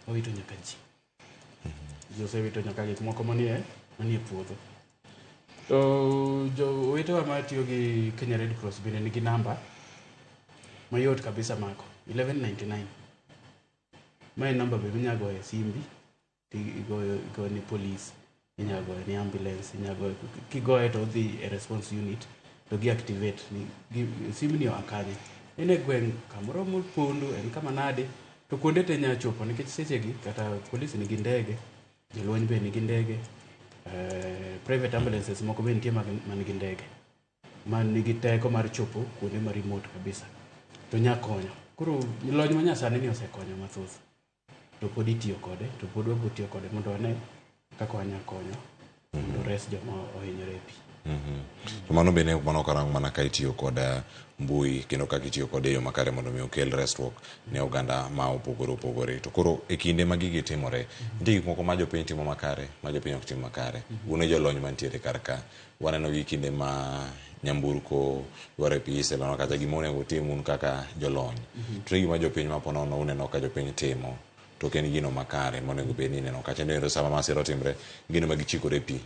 owito nyaka ji. Ji osewito nyaka gik moko manie puodho. To owetewa matiyo gi Kenya Red Cross bende nigi namba mayot kabisa mako 1199. Mae namba be inyalo goyo e simbi, igoyo ni police, inyalo goyo ni ambulance, kigoye to odhi e response unit to gi activate simni akanye. En e gweng' kamoro mopondo, en kama nade, to kuonde te nyalo chopo nikech sechegi kata police nigi ndege, jolweny be nigi ndege, private ambulances moko be nitie man gi ndege, man nigi teko mar chopo kuonde ma remote kabisa, to nya konyo. Koro lony ma nyasani ni osekonyo mathoth, to pod itiyo kode, to pod wabiro tiyo kode mondo wane kaka wanya konyo mondo res joma ohinyore e pi. To mano bende mano karang mana ka itiyo kod mbui kendo kaka itiyo kod yo makare mondo mi okel resruok ne oganda ma opogore. To koro e kinde ma gigi timore, nitie gik moko ma jopiny timo makare, ma jopiny ok tim makare. Un e jolony mantiere kar ka. Waneno gi kinde ma nyamburko dwaro e pi iselano kata gima onego tim un kaka jolony. To gima jopiny ma po nono uneno ka jopiny timo, to en gino makare monego bed ni ineno kacha. Ndio sama masira otimre, gino ma gichikore pi.